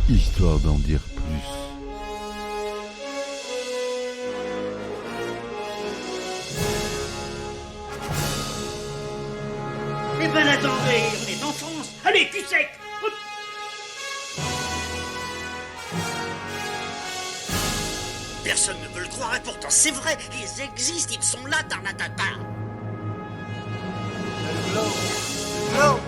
Histoire d'en dire plus. Eh ben attendez, on est en France. Allez, cul sec. Hop. Personne ne veut le croire et pourtant c'est vrai, ils existent, ils sont là, Tarnatata. Glow.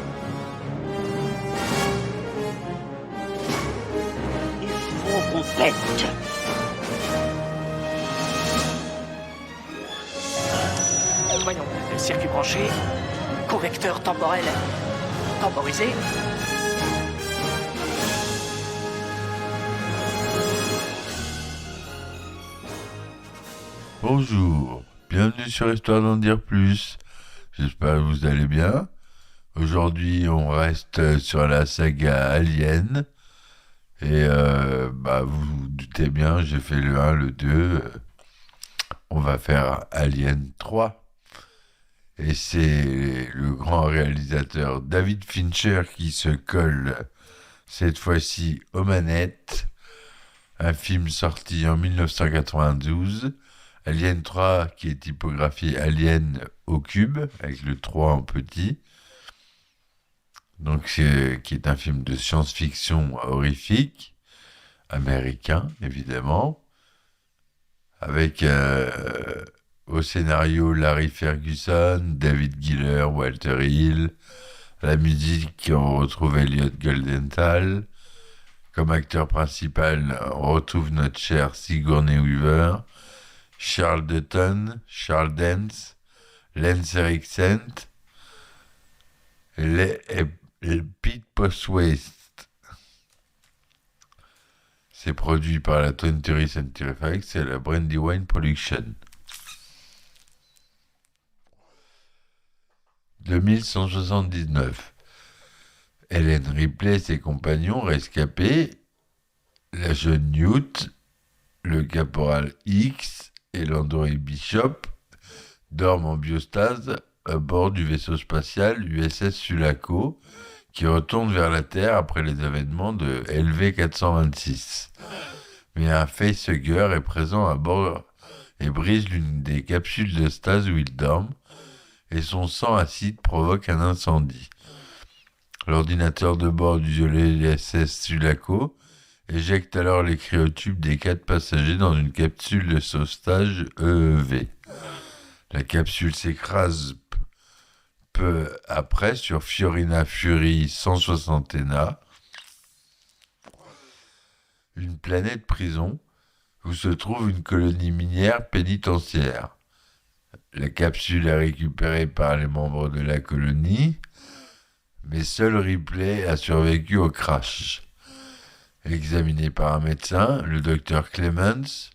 Il faut qu'on pète. Voyons, circuit branché, correcteur temporel temporisé. Bonjour, bienvenue sur Histoire d'en dire plus. J'espère que vous allez bien. Aujourd'hui, on reste sur la saga Alien. Et vous vous doutez bien, j'ai fait le 1, le 2. On va faire Alien 3. Et c'est le grand réalisateur David Fincher qui se colle cette fois-ci aux manettes. Un film sorti en 1992. Alien 3 qui est typographié Alien au cube, avec le 3 en petit. Donc qui est un film de science-fiction horrifique, américain évidemment, avec au scénario Larry Ferguson, David Giller, Walter Hill. La musique, on retrouve Elliot Goldenthal. Comme acteur principal, on retrouve notre cher Sigourney Weaver, Charles Dutton, Charles Dance, Lance Henriksen et Pete Postwaite. C'est produit par la 20th Century Fox et la Brandywine Production. 2179. Ellen Ripley et ses compagnons rescapés, la jeune Newt, le caporal X et l'androïde Bishop dorment en biostase à bord du vaisseau spatial USS Sulaco qui retourne vers la Terre après les événements de LV-426. Mais un facehugger est présent à bord et brise l'une des capsules de stase où ils dorment et son sang acide provoque un incendie. L'ordinateur de bord du USS Sulaco éjecte alors les cryotubes des 4 passagers dans une capsule de sauvetage EEV. La capsule s'écrase peu après sur Fiorina Fury 161, une planète prison où se trouve une colonie minière pénitentiaire. La capsule est récupérée par les membres de la colonie, mais seul Ripley a survécu au crash. Examiné par un médecin, le docteur Clemens,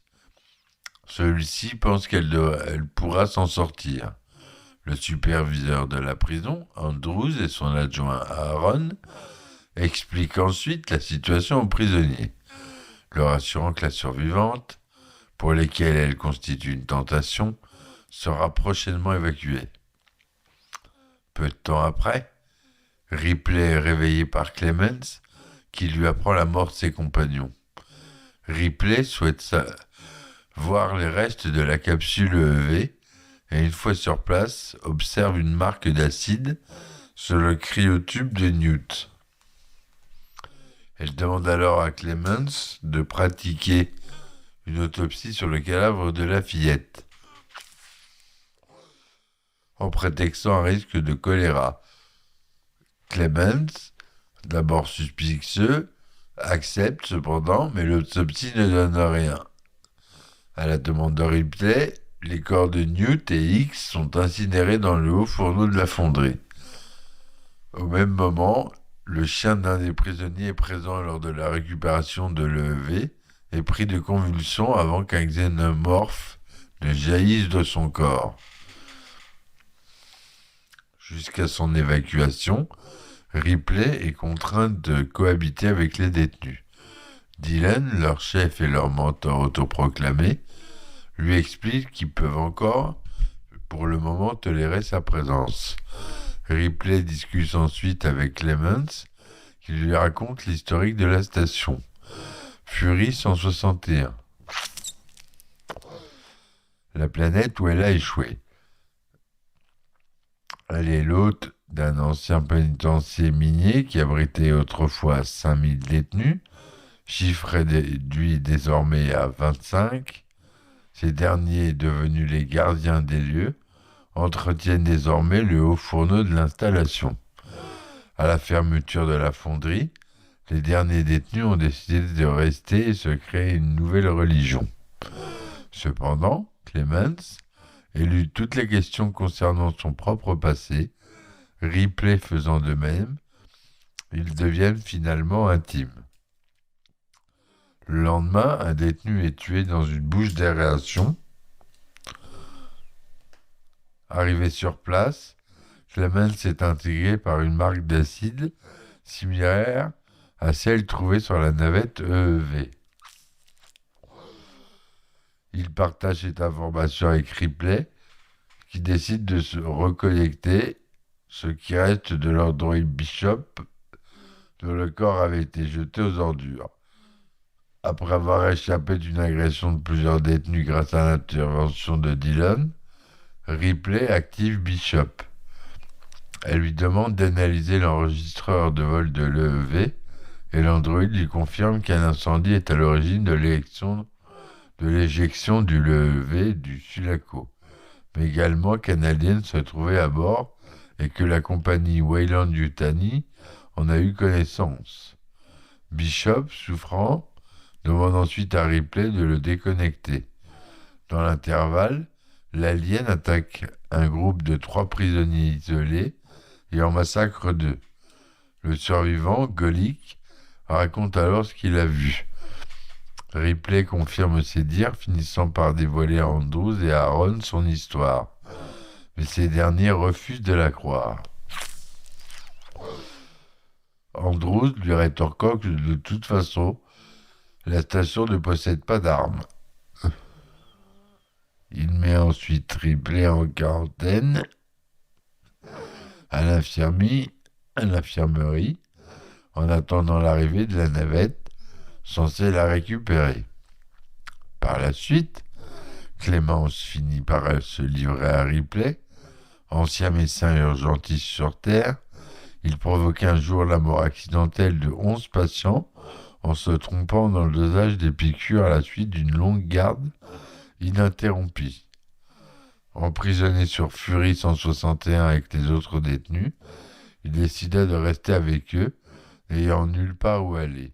celui-ci pense qu'elle pourra s'en sortir. Le superviseur de la prison, Andrews, et son adjoint Aaron expliquent ensuite la situation aux prisonniers, leur assurant que la survivante, pour laquelle elle constitue une tentation, sera prochainement évacuée. Peu de temps après, Ripley est réveillé par Clemens, qui lui apprend la mort de ses compagnons. Ripley souhaite voir les restes de la capsule EEV et une fois sur place, observe une marque d'acide sur le cryotube de Newt. Elle demande alors à Clemens de pratiquer une autopsie sur le cadavre de la fillette, en prétextant un risque de choléra. Clemens, d'abord suspicieux, accepte cependant, mais l'autopsie ne donne rien. À la demande de Ripley, les corps de Newt et X sont incinérés dans le haut fourneau de la fonderie. Au même moment, le chien d'un des prisonniers présent lors de la récupération de l'EEV est pris de convulsions avant qu'un xénomorphe ne jaillisse de son corps. Jusqu'à son évacuation, Ripley est contrainte de cohabiter avec les détenus. Dylan, leur chef et leur mentor autoproclamé, lui explique qu'ils peuvent encore, pour le moment, tolérer sa présence. Ripley discute ensuite avec Clemens, qui lui raconte l'historique de la station. Fury 161. La planète où elle a échoué. Elle est l'hôte d'un ancien pénitencier minier qui abritait autrefois 5000 détenus, chiffre réduit désormais à 25. Ces derniers, devenus les gardiens des lieux, entretiennent désormais le haut fourneau de l'installation. À la fermeture de la fonderie, les derniers détenus ont décidé de rester et se créer une nouvelle religion. Cependant, Clemens élude toutes les questions concernant son propre passé, Ripley faisant de même, ils deviennent finalement intimes. Le lendemain, un détenu est tué dans une bouche d'aération. Arrivé sur place, Clemens est intégré par une marque d'acide similaire à celle trouvée sur la navette EEV. Il partage cette information avec Ripley, qui décide de se reconnecter, ce qui reste de l'androïde Bishop, dont le corps avait été jeté aux ordures. Après avoir échappé d'une agression de plusieurs détenus grâce à l'intervention de Dillon, Ripley active Bishop. Elle lui demande d'analyser l'enregistreur de vol de l'EEV et l'androïde lui confirme qu'un incendie est à l'origine de l'éjection du l'EEV du Sulaco, mais également qu'un alien se trouvait à bord et que la compagnie Weyland-Yutani en a eu connaissance. Bishop, souffrant, demande ensuite à Ripley de le déconnecter. Dans l'intervalle, l'alien attaque un groupe de 3 prisonniers isolés et en massacre 2. Le survivant, Golik, raconte alors ce qu'il a vu. Ripley confirme ses dires, finissant par dévoiler à Andrews et à Aaron son histoire. Mais ces derniers refusent de la croire. Andrews lui rétorquant que de toute façon, la station ne possède pas d'armes. Il met ensuite Ripley en quarantaine à l'infirmerie en attendant l'arrivée de la navette censée la récupérer. Par la suite, Clémence finit par se livrer à Ripley, ancien médecin urgentiste sur Terre. Il provoque un jour la mort accidentelle de 11 patients en se trompant dans le dosage des piqûres à la suite d'une longue garde ininterrompue. Emprisonné sur Fury 161 avec les autres détenus, il décida de rester avec eux, n'ayant nulle part où aller.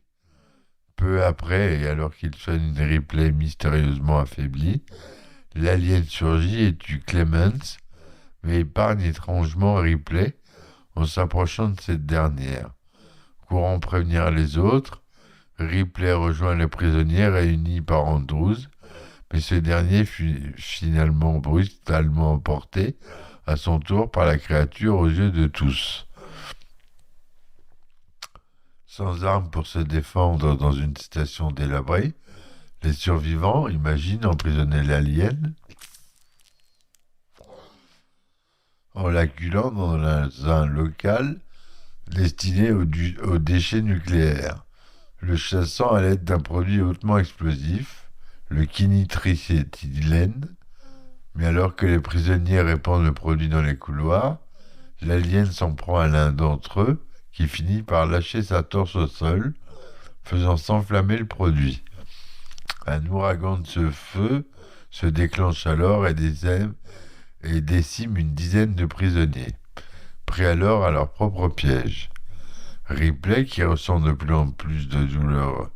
Peu après, et alors qu'il soigne une Ripley mystérieusement affaiblie, l'alien surgit et tue Clemens, mais épargne étrangement Ripley en s'approchant de cette dernière. Courant prévenir les autres, Ripley rejoint les prisonniers réunis par Andrews, mais ce dernier fut finalement brutalement emporté à son tour par la créature aux yeux de tous. Sans armes pour se défendre dans une station délabrée, les survivants imaginent emprisonner l'alien en l'acculant dans un local destiné aux déchets nucléaires, le chassant à l'aide d'un produit hautement explosif, le quinitricétylène. Mais alors que les prisonniers répandent le produit dans les couloirs, l'alien s'en prend à l'un d'entre eux, qui finit par lâcher sa torche au sol, faisant s'enflammer le produit. Un ouragan de ce feu se déclenche alors et décime une dizaine de prisonniers, pris alors à leur propre piège. Ripley, qui ressent de plus en plus de douleur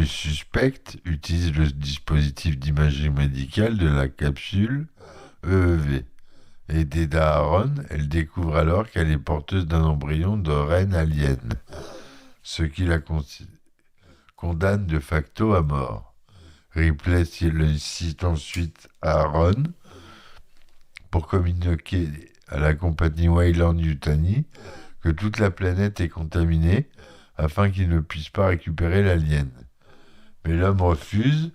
suspecte, utilise le dispositif d'imagerie médicale de la capsule EEV. Aidée d'Aaron, elle découvre alors qu'elle est porteuse d'un embryon de reine alien, ce qui la condamne de facto à mort. Ripley cite ensuite Aaron pour communiquer à la compagnie Weyland-Yutani que toute la planète est contaminée afin qu'ils ne puissent pas récupérer l'alien. Mais l'homme refuse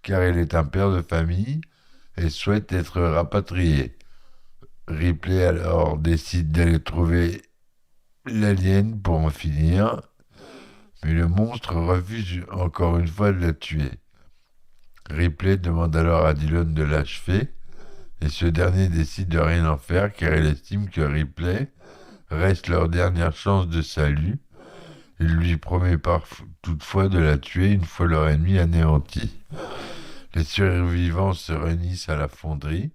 car il est un père de famille et souhaite être rapatrié. Ripley alors décide d'aller trouver l'alien pour en finir, mais le monstre refuse encore une fois de la tuer. Ripley demande alors à Dillon de l'achever, et ce dernier décide de rien en faire car il estime que Ripley reste leur dernière chance de salut. Il lui promet toutefois de la tuer une fois leur ennemi anéanti. Les survivants se réunissent à la fonderie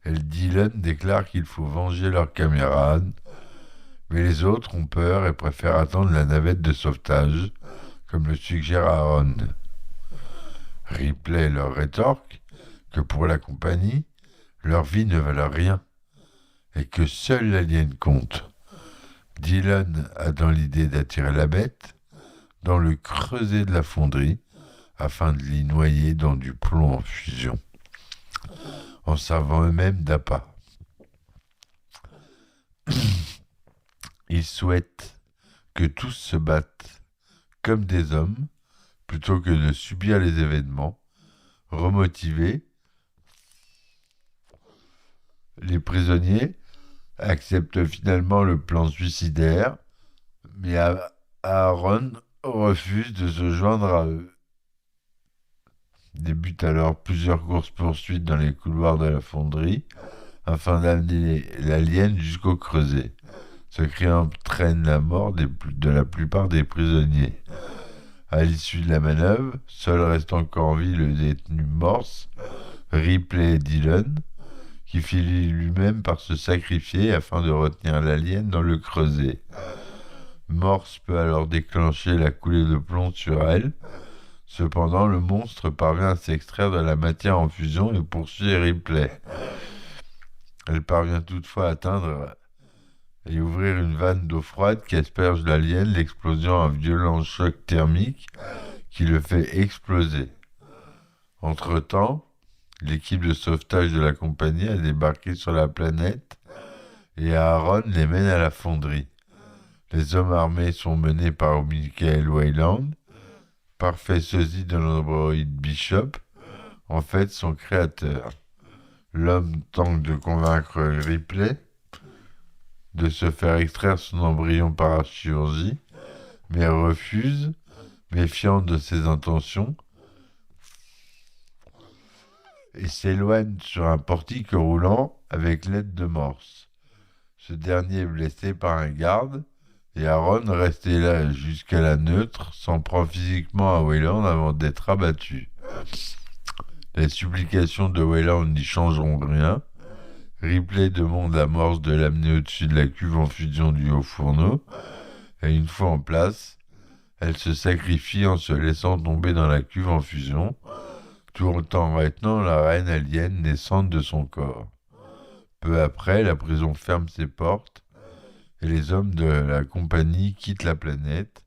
et Dillon déclare qu'il faut venger leurs camarades, mais les autres ont peur et préfèrent attendre la navette de sauvetage, comme le suggère Aaron. Ripley leur rétorque que pour la compagnie, leur vie ne valent rien et que seul l'alien compte. Dillon a dans l'idée d'attirer la bête dans le creuset de la fonderie afin de l'y noyer dans du plomb en fusion, en servant eux-mêmes d'appât. Ils souhaitent que tous se battent comme des hommes plutôt que de subir les événements. Remotivés, les prisonniers acceptent finalement le plan suicidaire, mais Aaron refuse de se joindre à eux. Débutent alors plusieurs courses-poursuites dans les couloirs de la fonderie afin d'amener l'alien jusqu'au creuset. Ce cri entraîne la mort de la plupart des prisonniers. À l'issue de la manœuvre, seul reste encore en vie le détenu Morse, Ripley et Dillon, qui finit lui-même par se sacrifier afin de retenir l'alien dans le creuset. Morse peut alors déclencher la coulée de plomb sur elle. Cependant, le monstre parvient à s'extraire de la matière en fusion et poursuit Ripley. Elle parvient toutefois à atteindre et ouvrir une vanne d'eau froide qui asperge l'alien, l'explosion un violent choc thermique qui le fait exploser. Entre-temps, l'équipe de sauvetage de la compagnie a débarqué sur la planète et Aaron les mène à la fonderie. Les hommes armés sont menés par Michael Weyland, parfait sosie de l'androïde Bishop, en fait son créateur. L'homme tente de convaincre Ripley de se faire extraire son embryon par chirurgie, mais elle refuse, méfiante de ses intentions, et s'éloigne sur un portique roulant avec l'aide de Morse. Ce dernier est blessé par un garde, et Aaron, resté là jusqu'à la neutre, s'en prend physiquement à Weyland avant d'être abattu. Les supplications de Weyland n'y changeront rien. Ripley demande à Morse de l'amener au-dessus de la cuve en fusion du haut fourneau, et une fois en place, elle se sacrifie en se laissant tomber dans la cuve en fusion, tout en retenant la reine alien naissante de son corps. Peu après, la prison ferme ses portes, et les hommes de la compagnie quittent la planète,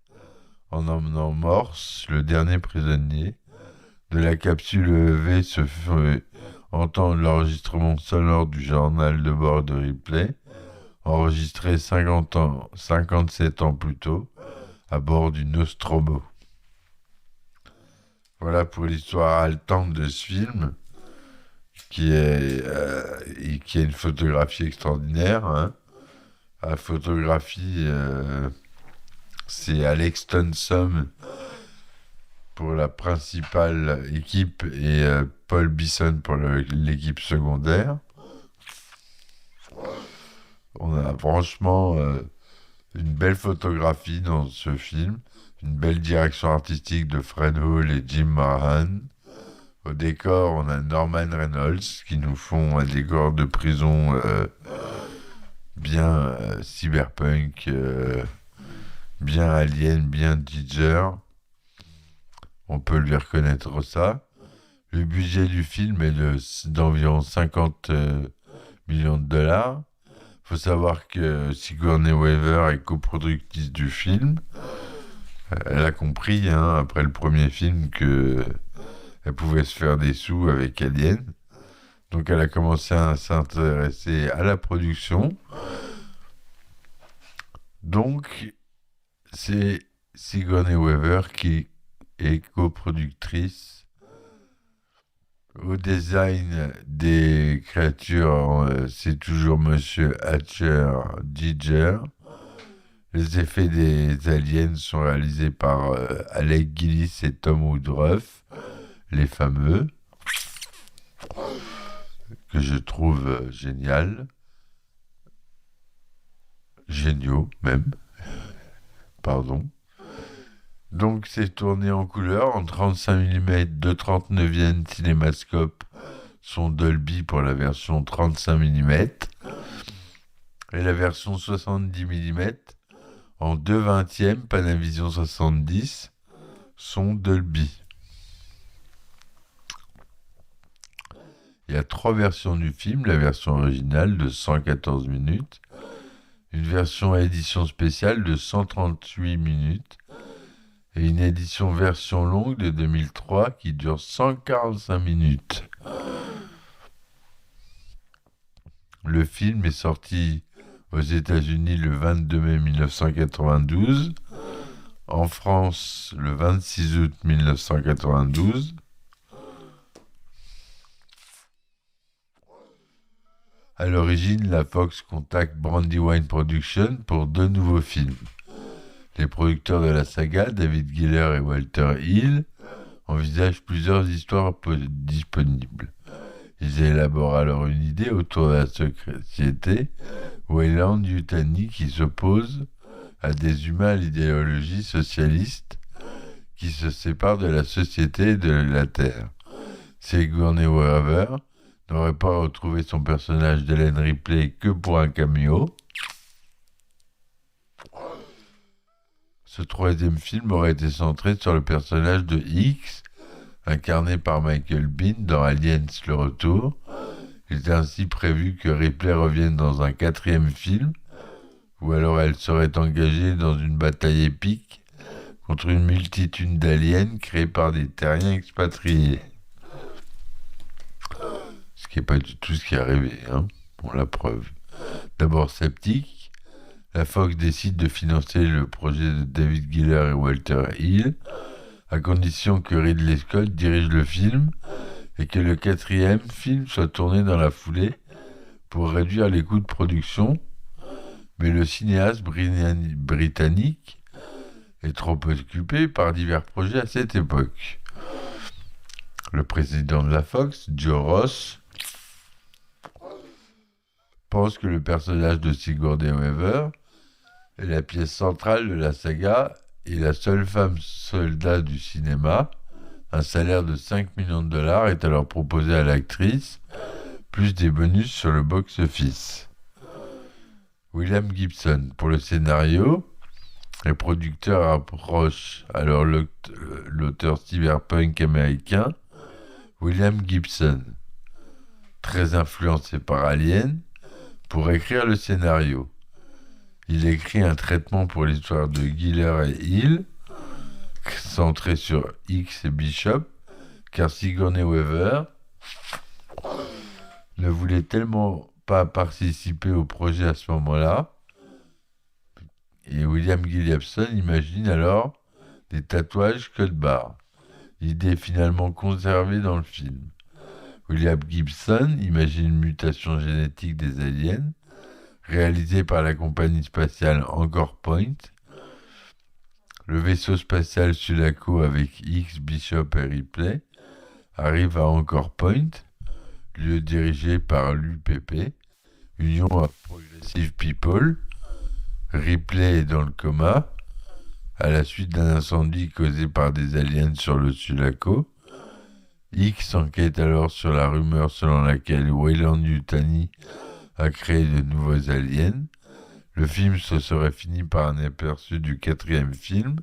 en emmenant Morse, le dernier prisonnier. De la capsule EV se fait entendre l'enregistrement sonore du journal de bord de Ripley, enregistré 57 ans plus tôt, à bord du Nostromo. Voilà pour l'histoire haletante de ce film, qui a une photographie extraordinaire. Hein. La photographie, c'est Alex Tunsom pour la principale équipe et Paul Bisson pour l'équipe secondaire. On a franchement une belle photographie dans ce film, une belle direction artistique de Fred Hall et Jim Marhan. Au décor, on a Norman Reynolds qui nous font un décor de prison bien cyberpunk, bien alien, bien Giger. On peut lui reconnaître ça. Le budget du film est d'environ 50 millions de dollars. Il faut savoir que Sigourney Weaver est coproductrice du film. Elle a compris, après le premier film, qu'elle pouvait se faire des sous avec Alien. Donc elle a commencé à s'intéresser à la production. Donc c'est Sigourney Weaver qui est coproductrice. Au design des créatures, c'est toujours Monsieur Hatcher Giger. Les effets des aliens sont réalisés par Alec Gillis et Tom Woodruff, les fameux, que je trouve géniaux même, pardon. Donc c'est tourné en couleur en 35 mm de 39e cinémascope, son Dolby pour la version 35 mm, et la version 70 mm en 2/20 Panavision 70, son Dolby. Il y a 3 versions du film, la version originale de 114 minutes, une version à édition spéciale de 138 minutes et une édition version longue de 2003 qui dure 145 minutes. Le film est sorti aux États-Unis le 22 mai 1992, en France le 26 août 1992. À l'origine, la Fox contacte Brandywine Productions pour 2 nouveaux films. Les producteurs de la saga, David Giller et Walter Hill, envisagent plusieurs histoires disponibles. Ils élaborent alors une idée autour de la société Weyland-Yutani qui s'oppose à des humains à l'idéologie socialiste qui se séparent de la société et de la Terre. Sigourney Weaver n'aurait pas retrouvé son personnage d'Ellen Ripley que pour un cameo. Ce 3e film aurait été centré sur le personnage de X, incarné par Michael Biehn dans Aliens le Retour. Il est ainsi prévu que Ripley revienne dans un 4e film, ou alors elle serait engagée dans une bataille épique contre une multitude d'aliens créés par des terriens expatriés. Ce qui n'est pas du tout ce qui est arrivé, hein, pour la preuve. D'abord sceptique, la Fox décide de financer le projet de David Giller et Walter Hill, à condition que Ridley Scott dirige le film et que le 4e film soit tourné dans la foulée pour réduire les coûts de production, mais le cinéaste britannique est trop occupé par divers projets à cette époque. Le président de la Fox, Joe Ross, pense que le personnage de Sigourney Weaver est la pièce centrale de la saga et la seule femme soldat du cinéma. Un salaire de 5 millions de dollars est alors proposé à l'actrice, plus des bonus sur le box-office. William Gibson, pour le scénario, les producteurs approchent alors l'auteur cyberpunk américain William Gibson, très influencé par Alien, pour écrire le scénario. Il écrit un traitement pour l'histoire de Giller et Hill, centré sur X et Bishop, car Sigourney Weaver ne voulait tellement pas participer au projet à ce moment-là, et William Gibson imagine alors des tatouages code barre. L'idée est finalement conservée dans le film. William Gibson imagine une mutation génétique des aliens, réalisée par la compagnie spatiale Anchor Point. Le vaisseau spatial Sulaco avec X, Bishop et Ripley arrive à Anchor Point, lieu dirigé par l'UPP, Union of Progressive People. Ripley est dans le coma, à la suite d'un incendie causé par des aliens sur le Sulaco. X enquête alors sur la rumeur selon laquelle Weyland-Yutani a créé de nouveaux aliens. Le film se serait fini par un aperçu du 4e film,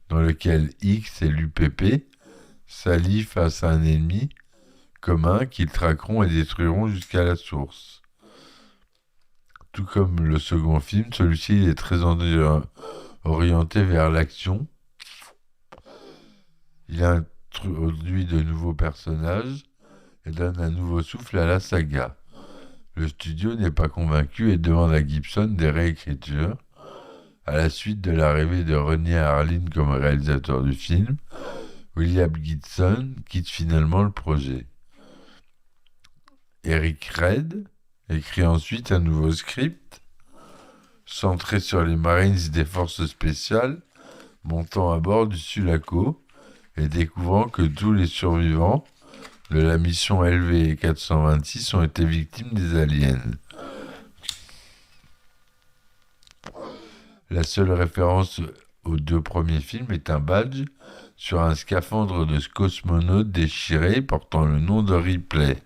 dans lequel X et l'UPP s'allient face à un ennemi commun qu'ils traqueront et détruiront jusqu'à la source. Tout comme le second film, celui-ci est très orienté vers l'action. Il introduit de nouveaux personnages et donne un nouveau souffle à la saga. Le studio n'est pas convaincu et demande à Gibson des réécritures. À la suite de l'arrivée de Renny Harlin comme réalisateur du film, William Gibson quitte finalement le projet. Eric Red écrit ensuite un nouveau script, centré sur les Marines des forces spéciales, montant à bord du Sulaco et découvrant que tous les survivants de la mission LV-426 ont été victimes des aliens. La seule référence aux 2 premiers films est un badge sur un scaphandre de cosmonaute déchiré portant le nom de Ripley.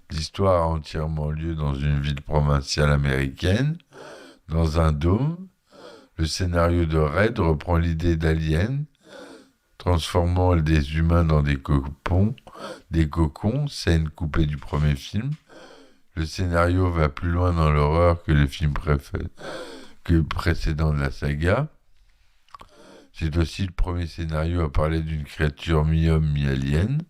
L'histoire a entièrement lieu dans une ville provinciale américaine, dans un dôme. Le scénario de Red reprend l'idée d'Alien, transformant des humains dans des cocons, scène coupée du premier film. Le scénario va plus loin dans l'horreur que les films précédents de la saga. C'est aussi le premier scénario à parler d'une créature mi-homme, mi-alien,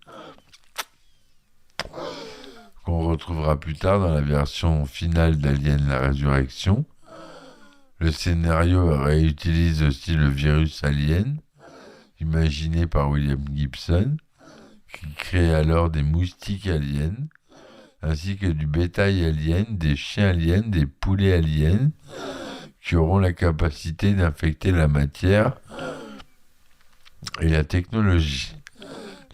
qu'on retrouvera plus tard dans la version finale d'Alien la Résurrection. Le scénario réutilise aussi le virus alien, imaginé par William Gibson, qui crée alors des moustiques aliens, ainsi que du bétail alien, des chiens aliens, des poulets aliens, qui auront la capacité d'infecter la matière et la technologie.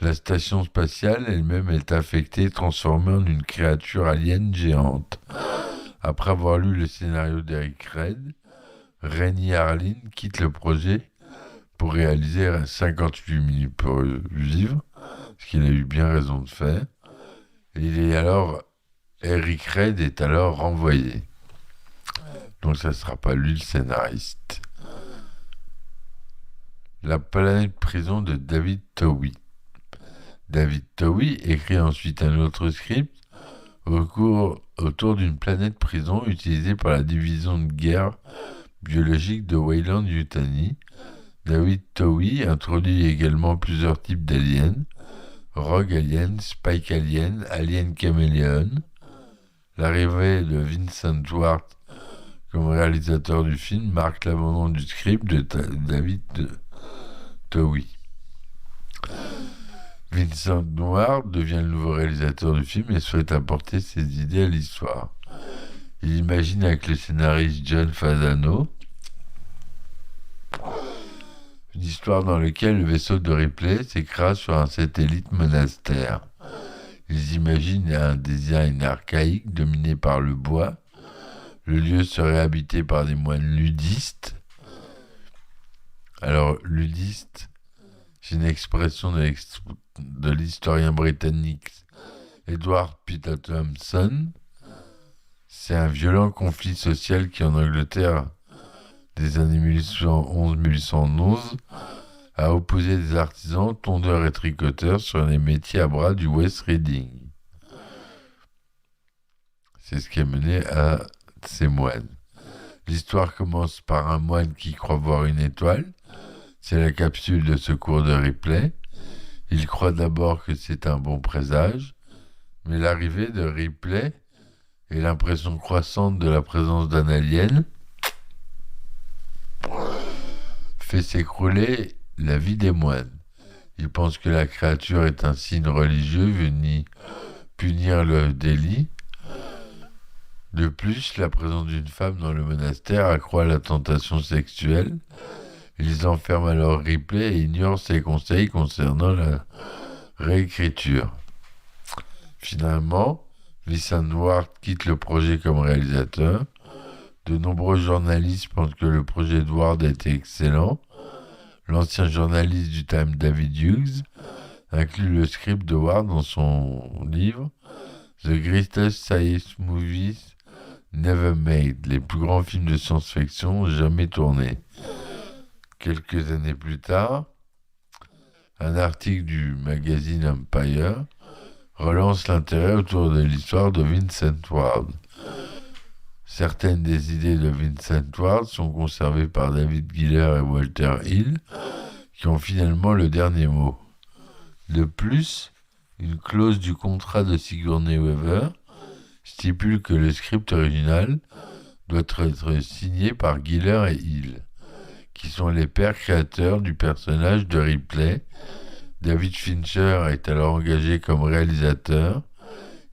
La station spatiale elle-même est infectée, transformée en une créature alien géante. Après avoir lu le scénario d'Eric Red, Renny Harlin quitte le projet pour réaliser 58 minutes pour vivre, ce qu'il a eu bien raison de faire. Eric Red est alors renvoyé. Donc ça ne sera pas lui le scénariste. La planète prison de David Towie. David Towie écrit ensuite un autre script autour d'une planète prison utilisée par la division de guerre biologique de Weyland-Yutani. David Towie introduit également plusieurs types d'aliens: Rogue Alien, Spike Alien, Alien Caméléon. L'arrivée de Vincent Ward comme réalisateur du film marque l'abandon du script de David Towie. Vincent Ward devient le nouveau réalisateur du film et souhaite apporter ses idées à l'histoire. Il imagine avec le scénariste John Fasano une histoire dans laquelle le vaisseau de Ripley s'écrase sur un satellite monastère. Ils imaginent un design archaïque dominé par le bois. Le lieu serait habité par des moines ludistes. Alors, ludiste, c'est une expression de l'historien britannique Edward Peter Thompson. C'est un violent conflit social qui, en Angleterre, des années 1811-1811, a opposé des artisans, tondeurs et tricoteurs sur les métiers à bras du West Riding. C'est ce qui a mené à ces moines. L'histoire commence par un moine qui croit voir une étoile. C'est la capsule de secours de Ripley. Il croit d'abord que c'est un bon présage, mais l'arrivée de Ripley et l'impression croissante de la présence d'un alien fait s'écrouler la vie des moines. Ils pensent que la créature est un signe religieux venu punir le délit. De plus, la présence d'une femme dans le monastère accroît la tentation sexuelle. Ils enferment alors Ripley et ignorent ses conseils concernant la réécriture. Finalement, Vincent Ward quitte le projet comme réalisateur. De nombreux journalistes pensent que le projet de Ward était excellent. L'ancien journaliste du Time, David Hughes, inclut le script de Ward dans son livre The Greatest Science Movies Never Made, les plus grands films de science-fiction jamais tournés. Quelques années plus tard, un article du magazine Empire relance l'intérêt autour de l'histoire de Vincent Ward. Certaines des idées de Vincent Ward sont conservées par David Giler et Walter Hill, qui ont finalement le dernier mot. De plus, une clause du contrat de Sigourney Weaver stipule que le script original doit être signé par Giler et Hill, qui sont les pères créateurs du personnage de Ripley. David Fincher est alors engagé comme réalisateur.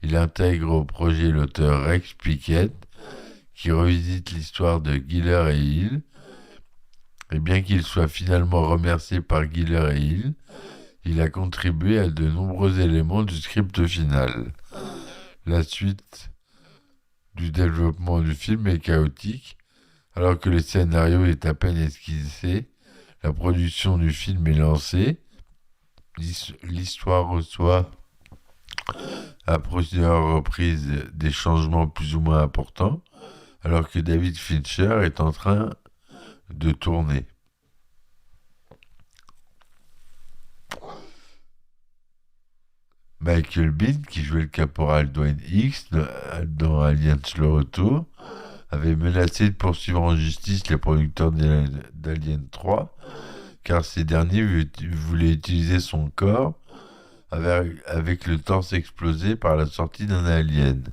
Il intègre au projet l'auteur Rex Pickett, qui revisite l'histoire de Giller et Hill. Et bien qu'il soit finalement remercié par Giller et Hill, il a contribué à de nombreux éléments du script final. La suite du développement du film est chaotique, alors que le scénario est à peine esquissé. La production du film est lancée. L'histoire reçoit à plusieurs reprises des changements plus ou moins importants, alors que David Fincher est en train de tourner. Michael Biehn, qui jouait le caporal Dwayne Hicks dans Aliens le Retour, avait menacé de poursuivre en justice les producteurs d'Alien 3, car ces derniers voulaient utiliser son corps avec le torse explosé par la sortie d'un alien.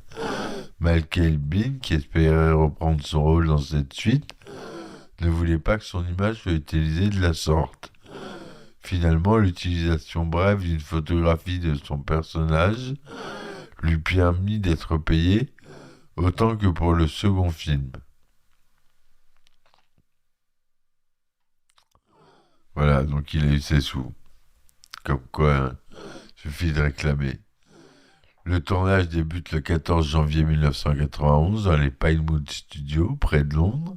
Michael Biehn, qui espérait reprendre son rôle dans cette suite, ne voulait pas que son image soit utilisée de la sorte. Finalement, l'utilisation brève d'une photographie de son personnage lui permit d'être payé autant que pour le second film. Voilà, donc il a eu ses sous. Comme quoi, suffit de réclamer. Le tournage débute le 14 janvier 1991 dans les Pinewood Studios, près de Londres,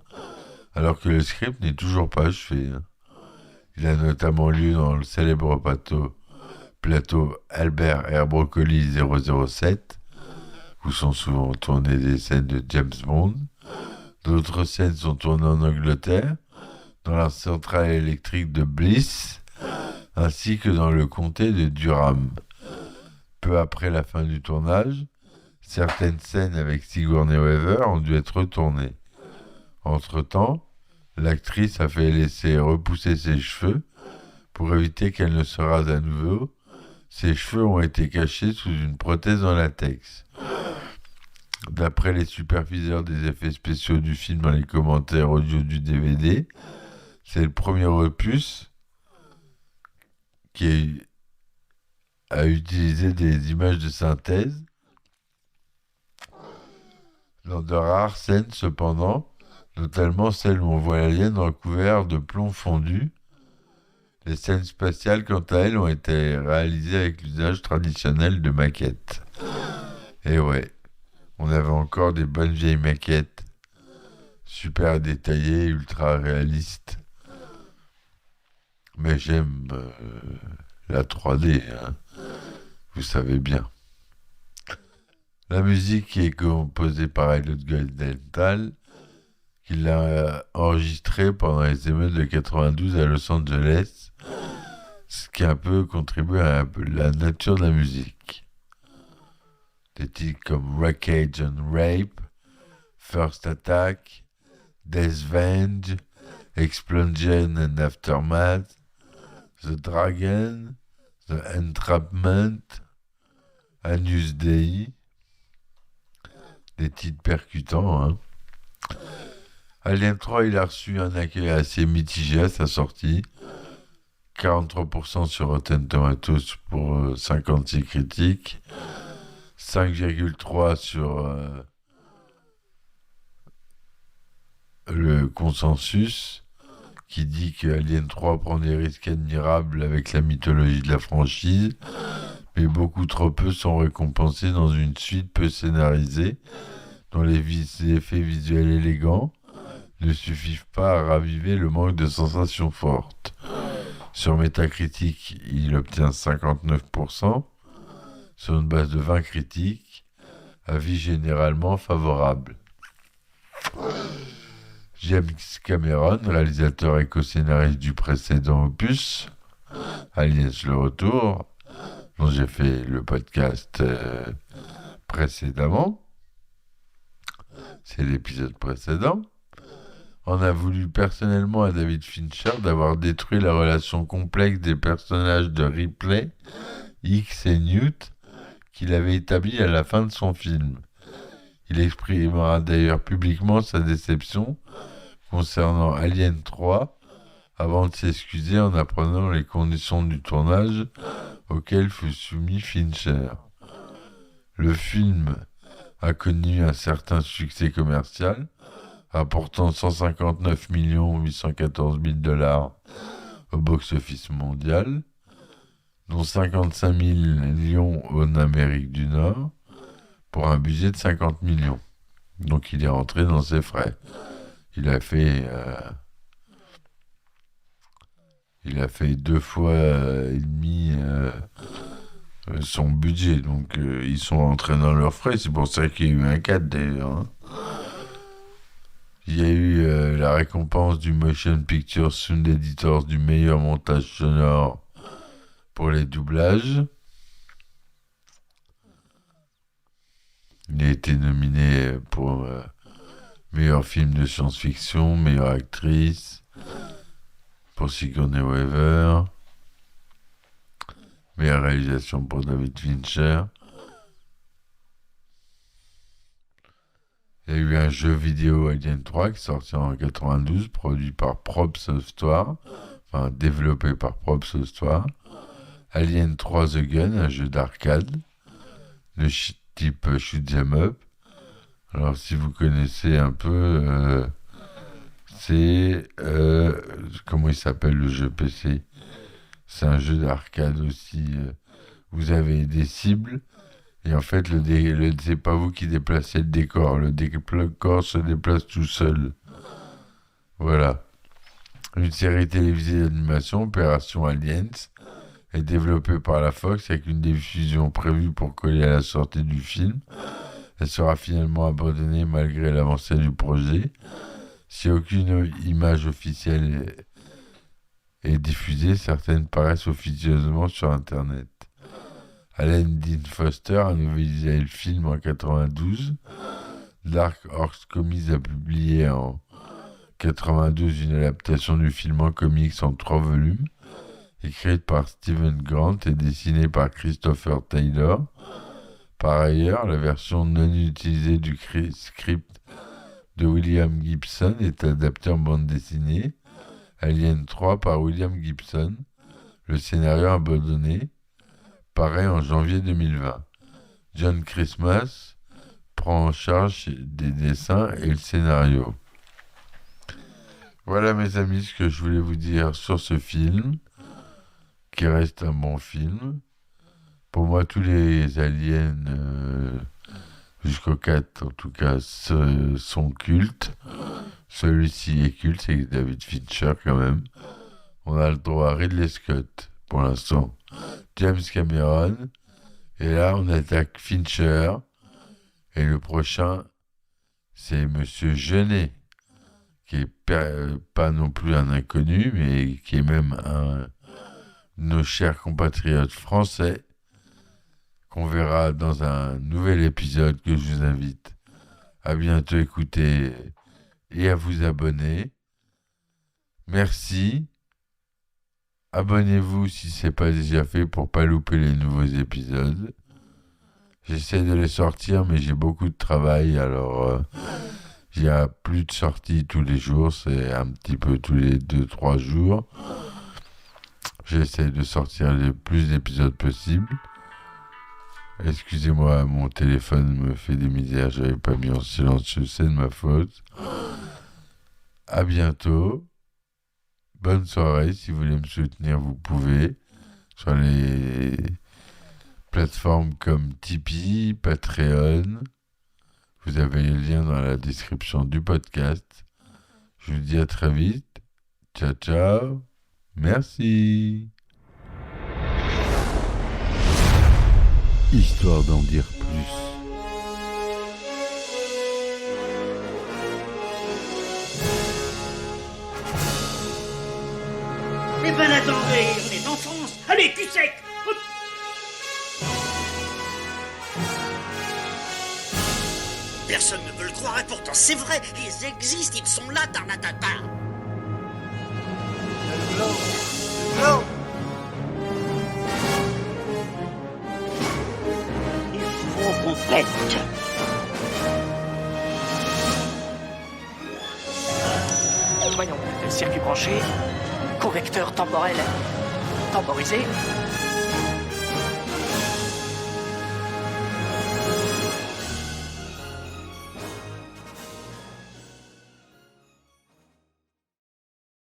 alors que le script n'est toujours pas achevé. Il a notamment lieu dans le célèbre plateau Albert Air Broccoli 007, où sont souvent tournées des scènes de James Bond. D'autres scènes sont tournées en Angleterre, dans la centrale électrique de Bliss, ainsi que dans le comté de Durham. Peu après la fin du tournage, certaines scènes avec Sigourney Weaver ont dû être retournées. Entre-temps, l'actrice a fait laisser repousser ses cheveux pour éviter qu'elle ne se rase à nouveau. Ses cheveux ont été cachés sous une prothèse en latex. D'après les superviseurs des effets spéciaux du film dans les commentaires audio du DVD, c'est le premier opus qui a utilisé des images de synthèse. Dans de rares scènes, cependant, notamment celles où on voit l'alien recouvert de plomb fondu. Les scènes spatiales, quant à elles, ont été réalisées avec l'usage traditionnel de maquettes. Et ouais, on avait encore des bonnes vieilles maquettes, super détaillées, ultra réalistes. Mais j'aime la 3D, hein. Vous savez bien. La musique est composée par Elliot Goldenthal, qui l'a enregistrée pendant les émeutes de 92 à Los Angeles, ce qui a un peu contribué à la nature de la musique. Des titres comme Wreckage and Rape, First Attack, Death Venge, Explosion and Aftermath, The Dragon, The Entrapment, Agnus Dei, des titres percutants, hein. Alien 3, il a reçu un accueil assez mitigé à sa sortie. 43% sur Rotten Tomatoes pour 56 critiques. 5,3 sur le consensus, qui dit que Alien 3 prend des risques admirables avec la mythologie de la franchise, mais beaucoup trop peu sont récompensés dans une suite peu scénarisée, dont les effets visuels élégants ne suffisent pas à raviver le manque de sensations fortes. Sur Metacritic, il obtient 59%, sur une base de 20 critiques, avis généralement favorable. James Cameron, réalisateur et co-scénariste du précédent opus, Aliens le Retour, dont j'ai fait le podcast précédemment, c'est l'épisode précédent, en a voulu personnellement à David Fincher d'avoir détruit la relation complexe des personnages de Ripley, Hicks et Newt qu'il avait établie à la fin de son film. Il exprimera d'ailleurs publiquement sa déception concernant Alien 3 avant de s'excuser en apprenant les conditions du tournage auxquelles fut soumis Fincher. Le film a connu un certain succès commercial, apportant 159 814 000 $ au box-office mondial, dont 55 millions en Amérique du Nord, pour un budget de 50 millions. Donc il est rentré dans ses frais. Il a fait 2 fois et demi son budget. Donc ils sont rentrés dans leurs frais. C'est pour ça qu'il y a eu un 4 d'ailleurs. Hein. Il y a eu la récompense du Motion Picture Sound Editors du meilleur montage sonore pour les doublages. Il a été nominé pour meilleur film de science-fiction, meilleure actrice pour Sigourney Weaver, meilleure réalisation pour David Fincher. Il y a eu un jeu vidéo Alien 3 qui est sorti en 92, produit par Probe Software, enfin développé par Probe Software. Alien 3 The Gun, un jeu d'arcade de type shoot 'em up. Alors si vous connaissez un peu, c'est comment il s'appelle le jeu PC? C'est un jeu d'arcade aussi. Vous avez des cibles et en fait c'est pas vous qui déplacez le décor. Le décor se déplace tout seul. Voilà. Une série télévisée d'animation, Opération Aliens, est développée par la Fox avec une diffusion prévue pour coller à la sortie du film. Elle sera finalement abandonnée malgré l'avancée du projet. Si aucune image officielle est diffusée, certaines paraissent officieusement sur Internet. Alan Dean Foster a novélisé le film en 92. Dark Horse Comics a publié en 92 une adaptation du film en comics en 3 volumes, écrite par Stephen Grant et dessinée par Christopher Taylor. Par ailleurs, la version non utilisée du script de William Gibson est adaptée en bande dessinée, Alien 3 par William Gibson. Le scénario abandonné paraît en janvier 2020. John Christmas prend en charge des dessins et le scénario. Voilà mes amis ce que je voulais vous dire sur ce film, qui reste un bon film. Pour moi, tous les aliens, jusqu'au 4 en tout cas, sont cultes. Celui-ci est culte, c'est David Fincher quand même. On a le droit à Ridley Scott pour l'instant, James Cameron, et là on attaque Fincher, et le prochain c'est Monsieur Jeunet, qui est pas non plus un inconnu, mais qui est même un de nos chers compatriotes français, qu'on verra dans un nouvel épisode que je vous invite à bientôt écouter et à vous abonner. Merci. Abonnez-vous si ce n'est pas déjà fait pour ne pas louper les nouveaux épisodes. J'essaie de les sortir, mais j'ai beaucoup de travail, alors il n'y a plus de sorties tous les jours, c'est un petit peu tous les 2-3 jours. J'essaie de sortir le plus d'épisodes possible. Excusez-moi, mon téléphone me fait des misères, j'avais pas mis en silencieux, c'est de ma faute. À bientôt. Bonne soirée. Si vous voulez me soutenir, vous pouvez sur les plateformes comme Tipeee, Patreon. Vous avez les liens dans la description du podcast. Je vous dis à très vite. Ciao, ciao. Merci. Histoire d'en dire plus. Eh ben attendez, on est en France. Allez, cul sec. Hop. Personne ne veut le croire et pourtant c'est vrai, ils existent, ils sont là, Tarnatata. Le glow. Il faut qu'on pète. Voyons, circuit branché, correcteur temporel temporisé,